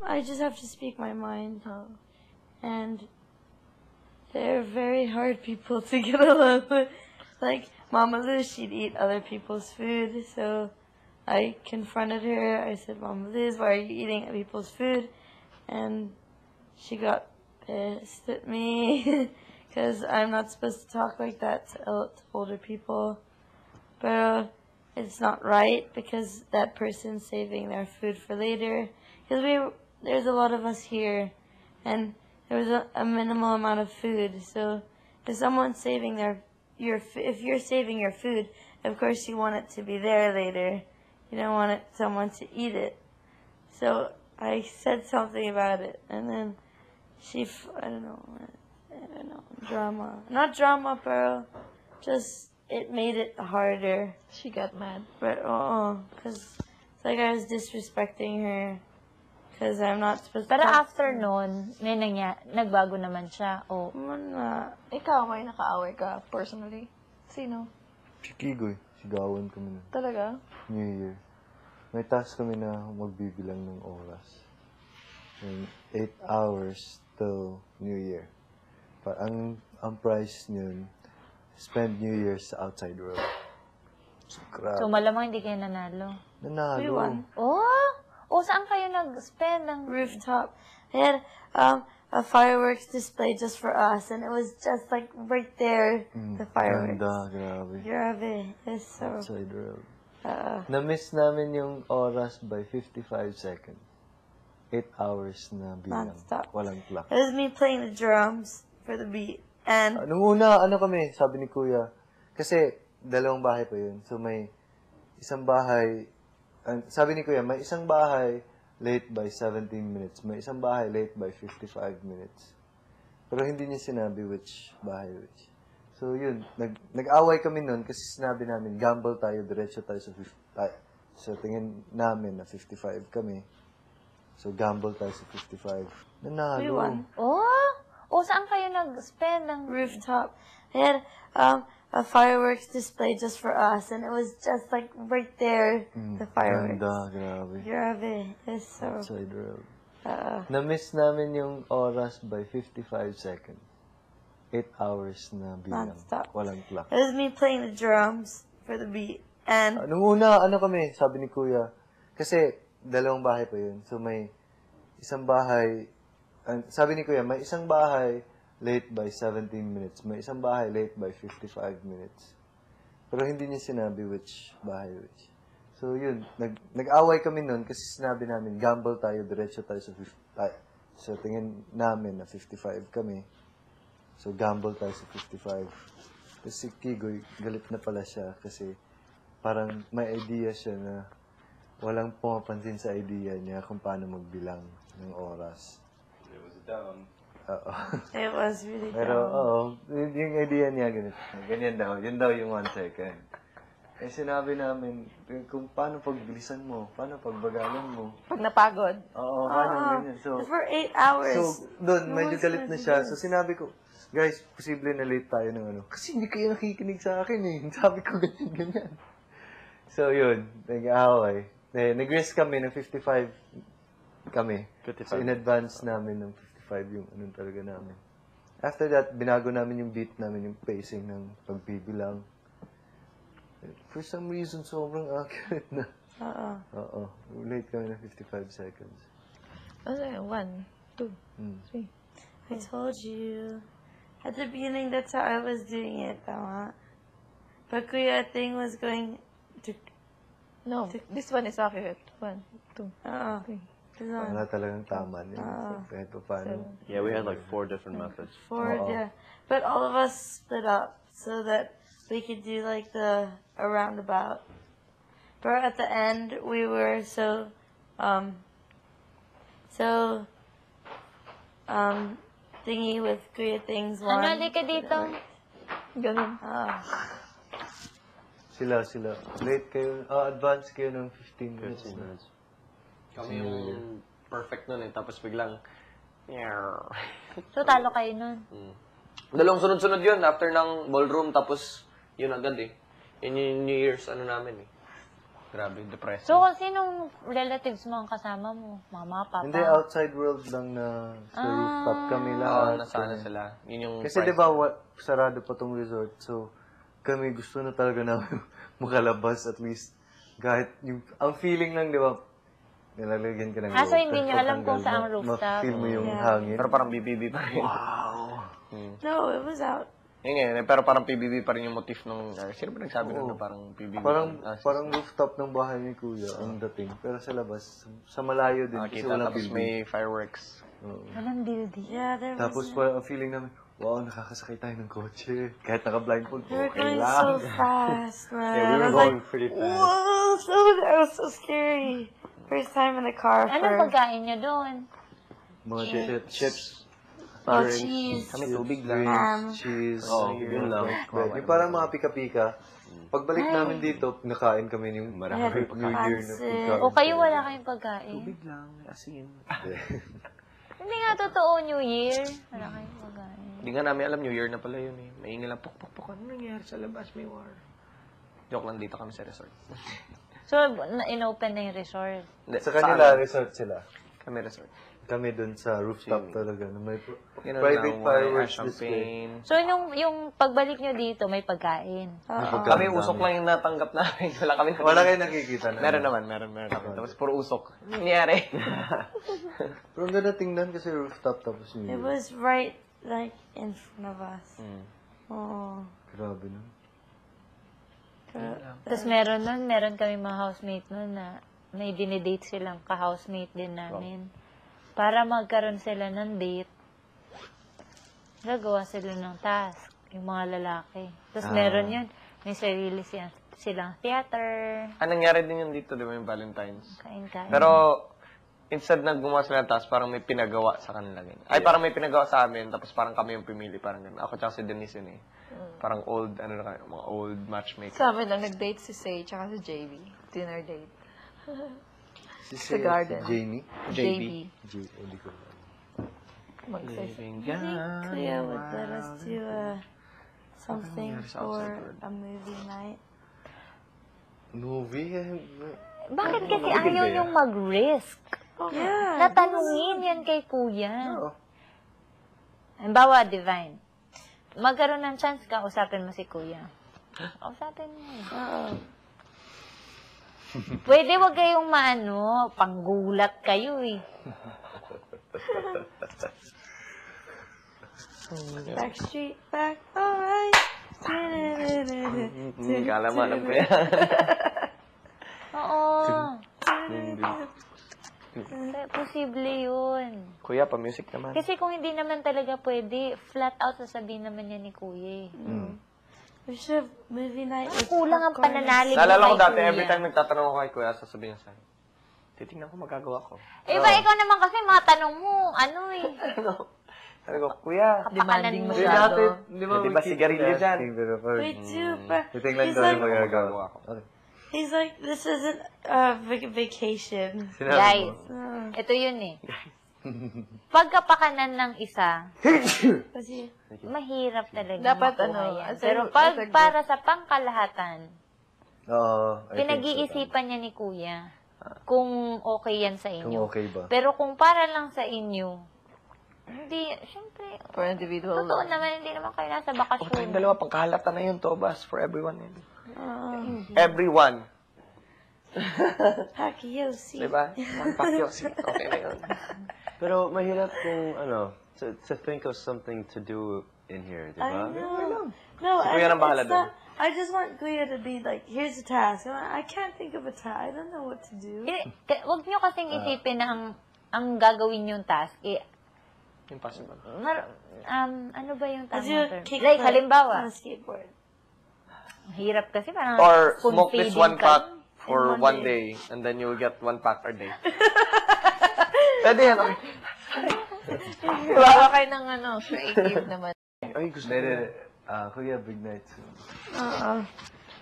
I just have to speak my mind. And they're very hard people to get along with. Like, Mama Lou, she'd eat other people's food, so I confronted her. I said, Mama Liz, why are you eating people's food? And she got pissed at me because I'm not supposed to talk like that to older people. But it's not right because that person's saving their food for later. Because there's a lot of us here, and there was a minimal amount of food. So if someone's saving if you're saving your food, of course you want it to be there later. You don't want someone to eat it. So I said something about it, and then I don't know, drama. Not drama, pero just it made it harder. She got mad. But because it's like I was disrespecting her. Because I'm not supposed to. Pero after nun, nagbago naman siya. O, Ikaw, may nakaaway ka personally? Sino? Si Kigoy. Sigawan kami nun. Talaga? New Year. May task kami na magbibilang ng oras. 8 hours till New Year. Ang price niyon, spend New Year sa outside world. so malamang hindi kayo nanalo. Nanalo. We won. Saan kayo nag-spend ng Rooftop. They had a fireworks display just for us, and it was just like right there, the fireworks. Ganda, grabe. Grabe. It's so... Outside world. Na-miss namin yung oras by 55 seconds. 8 hours na bilang. Non-stop. Walang clock. It was me playing the drums for the beat. And Nung una, kami, sabi ni Kuya, kasi dalawang bahay pa yun. So may isang bahay, sabi ni Kuya, may isang bahay late by 17 minutes. May isang bahay late by 55 minutes. Pero hindi niya sinabi which bahay which. So yun, nag-away kami nun kasi sinabi namin, gamble tayo, diretso tayo sa 50. So tingin namin na 55 kami. So gamble tayo sa 55. Nanalo. we won. Saan kayo nag-spend ng Rooftop. They had a fireworks display just for us, and it was just like right there, the fireworks. Ganda, grabe. Grabe. It's so... Outside world. Na-miss namin yung oras by 55 seconds. 8 hours na bilang. Non-stop. Walang clock. It was me playing the drums for the beat. And Nung una, kami, sabi ni Kuya, kasi dalawang bahay pa yun. So may isang bahay, sabi ni Kuya, may isang bahay late by 17 minutes. May isang bahay late by 55 minutes. Pero hindi niya sinabi which bahay which. So yun, nag-away kami nun kasi sinabi namin, gamble tayo, diretso tayo sa 50. So tingin namin na 55 kami. So gamble tayo sa 55. Kasi si Kigoy, galit na pala siya kasi parang may idea siya na walang pumapansin sa idea niya kung paano magbilang ng oras. It was dumb. Oo. it was really Pero, dumb. yung idea niya, ganyan daw. Yun daw yung 1 second. Eh, sinabi namin, kung paano pagbilisan mo, paano pagbagalan mo. Pag napagod. Oo, paano ganyan. So, For 8 hours. so doon, medyo galit na siya. So, sinabi ko, guys, posible na late tayo ng ano. Kasi hindi kayo nakikinig sa akin eh. Sabi ko ganyan. So, yun, nag-aaway. Nag-risk kami ng 55 kami. 55. So, in advance namin ng 55 yung anong talaga namin. After that, binago namin yung beat namin, yung pacing ng pagbibilang. For some reason, sobrang accurate na. Oo. Late kami ng 55 seconds. Ano yun? 1, 2, 3. I told you. At the beginning, that's how I was doing it, tama. But Kuya thing was going to... No, this one is accurate. 1, 2, 3. Wala talagang tama niya. Kahit pa paano. Yeah, we had like 4 different methods. Yeah. But all of us split up so that we could do like a roundabout. But at the end, we were thingy with Kuya things one. Ano, ka dito. Ganun. Sila. Late kayo, advance kayo ng 15 minutes. 15 minutes. Kami yung perfect nun eh. Tapos biglang, So, talo kayo nun. Dalawang sunod-sunod yun after ng ballroom. Tapos, yun agad eh. Yun yung New Year's ano namin eh. Grabe, depressing. So, sinong relatives mo ang kasama mo? Mama, papa? Hindi, outside world lang na sa rooftop kami Oo, lahat. nasana sila. Yun yung Kasi price. di ba, sarado pa tong resort. So, kami gusto na talaga namin makalabas at least. Kahit yung, ang feeling lang, di ba, nilalagyan ka ng So hindi rooftop, nyo alam kung tanggal saang na, rooftop. ma-feel mo yung Yeah. hangin. Pero parang BBB pa rin. No, it was out. Yun nga, pero parang PBB pa rin yung motif nung... sino ba nagsabi nun na parang PBB? Parang rooftop ng bahay ni Kuya ang dating. Pero sa labas, sa malayo din. Kasi Nakakita, walang tapos building. may fireworks. Walang building. Yeah, there was. Tapos ang feeling namin, wow, nakakasakay tayo ng kotse. Kahit naka-blindfold, We were okay going lang. so fast, man. Yeah, we I were was going like, pretty fast. whoa, that was so scary. First time in the car Anong for, pagkain nyo doon? Mga chips. well, drinks. cheese, Kami tubig lang. Cheese. yun lang. Yung parang mga pika-pika. Pagbalik namin dito, nakain kami yung marami New Year na pika. O kayo wala kayong pagkain? Tubig lang, asin. Hindi nga totoo New Year. Wala kayong pagkain. Hindi nga namin alam, New Year na pala yun eh. Maingay lang, pok. Ano nangyari sa labas? May war. Joke lang, dito kami sa resort. So, in-open na yung resort. Hindi, Sa kanila, amin. resort sila. Kami resort. Kami dun sa rooftop talaga. Na may Ganun private lang, fireworks wine, display. champagne. So, yung pagbalik nyo dito, may pagkain. Kami usok lang yung natanggap namin. Wala kayo nakikita na. Meron kami. Tapos puro usok. Ano nangyari? Pero ang ganda tingnan kasi rooftop tapos New it Year. was right, like, in front of us. Oh. Grabe na. Tapos meron kami mga housemate nun na may dinidate silang ka-housemate din namin. Para magkaroon sila ng date, gagawa sila ng task, yung mga lalaki. Tapos meron yun, may sarili silang theater, Nangyari din yun dito, di ba, yung Valentine's? kain-kain. Pero, instead na gumawa sila ng task, parang may pinagawa sa kanila. Ay, parang may pinagawa sa amin, tapos parang kami yung pimili, parang gano'n. Ako tsaka si Denise yun eh. Parang old, mga old matchmaker. Sa amin lang, nag-date si Say tsaka si JB. Dinner date. Si garden. Jamie. JB. Hindi ko alam. Living I think Clea would let us do something for a movie night. Movie? Bakit kasi ayaw yung mag-risk? Yeah. Natanungin yan kay kuya. Oo. Halimbawa, Divine. Magkaroon ng chance ka, usapin mo si kuya. Usapin mo. Pwede wag kayong panggulat kayo eh. Backstreet back, alright. Kala mo, alam ko yan. Oo. Posible yun. Kuya, pa-music naman. Kasi kung hindi naman talaga pwede, flat out sasabihin naman yan ni kuya eh. We should have movie night with Kulang ang popcorn and pananalig mo Naalala ko kay dati, kuya. every time nagtatanong ako kay Kuya, sasabihin niya sa'yo, titignan ko magagawa ko. Eh ba, ikaw naman kasi mga tanong mo, Sabi ko, Kuya, Demanding mo masyado. di ba sigarilyo dyan? We do, but Titingnan he's daw like, yung magagawa. Okay. he's like, this isn't a vacation. Sinabi Guys, mo. ito yun eh. Pagkapakanan ng isa, Kasi, mahirap talaga Dapat makuha yan. as a- Pero as a pag group. para sa pangkalahatan, Oo. I think so. pinag-iisipan niya ni kuya kung okay yan sa inyo. Kung okay ba? Pero kung para lang sa inyo, hindi, syempre, For individual. totoo naman, hindi naman kayo nasa Huwag tayong bakasyon. dalawa, pangkahalata na yun, Tobas, for everyone. Everyone. Pacquiao, Diba? One pack yosi. Okay na yun. Pero mahirap kung to think of something to do in here, di I ba? know. No, Kuya nang bahala it's doon. not, I just want Kuya to be like, here's a task. I can't think of a task. I don't know what to do. Huwag nyo kasing isipin na ang gagawin yung task, Impossible. ano ba yung Let's tamang do a term? kickflip Like, on halimbawa, a skateboard. hirap kasi parang Or spoon smoke this feeding one ka. pack for In one one day, and then you'll get 1 pack a day. Pwede yan, okay? Bawa kayo ng creative naman. Ay, gusto Hindi. Kuya, big night soon.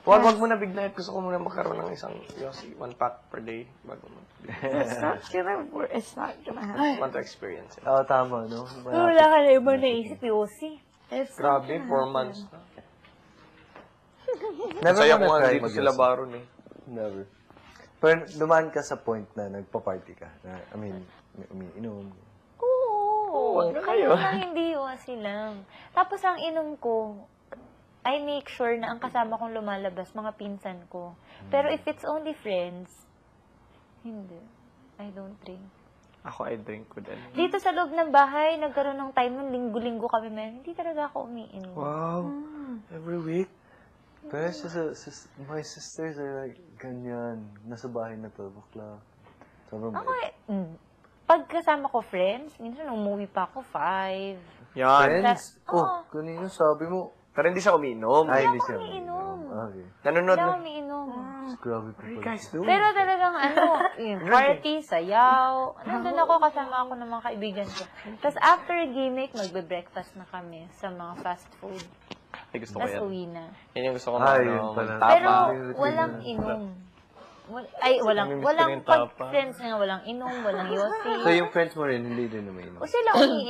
Wag mo na big night. Gusto ko muna magkaroon ng isang yosi, 1 pack per day. Bago mo. It's not gonna work. It's not gonna happen. Want to experience it. Oo, tama, no? Wala ka na ibang naisip, Yossi. It's not Grabe, gonna 4 months na. Never Saya wanna ko nga try dito mag-yosi. sila Baron eh. Never. Pero dumaan ka sa point na nagpa-party ka. Na, I mean, umiinom. Oo. Wag na kayo. Hindi iwasi lang. Tapos ang inom ko, I make sure na ang kasama kong lumalabas, mga pinsan ko. Pero if it's only friends, hindi. I don't drink. Ako, I drink with ano. Dito sa loob ng bahay, nagkaroon ng time ng linggo-linggo kami meron. Hindi talaga ako umiinom. Wow. Every week? Pero my sisters are like, ganyan. Nasa bahay na 12 o'clock. Sobrang Ako pag kasama ko friends, minsan umuwi pa ako 5. Yan. friends? Oo. Kanina sabi mo. Pero hindi siya umiinom. Ay, Hindi hindi ako siya. umiinom. Okay. Nanonood Hindi ako na. umiinom. Grabe po pala. Pero talagang yung party, sayaw. Nandun ako, kasama ako ng mga kaibigan ko. Tapos after gimmick, magbe-breakfast na kami sa mga fast food. Ay, gusto ko Tapos yan. uwi na. Yan yung gusto ko Ay, na, yun pala. tapa. Pero walang inom. Walang Namimiss ko pag yung tapa. friends nga, walang inom, walang yosi. So yung friends mo rin, hindi din umiinom? O sila umiinom.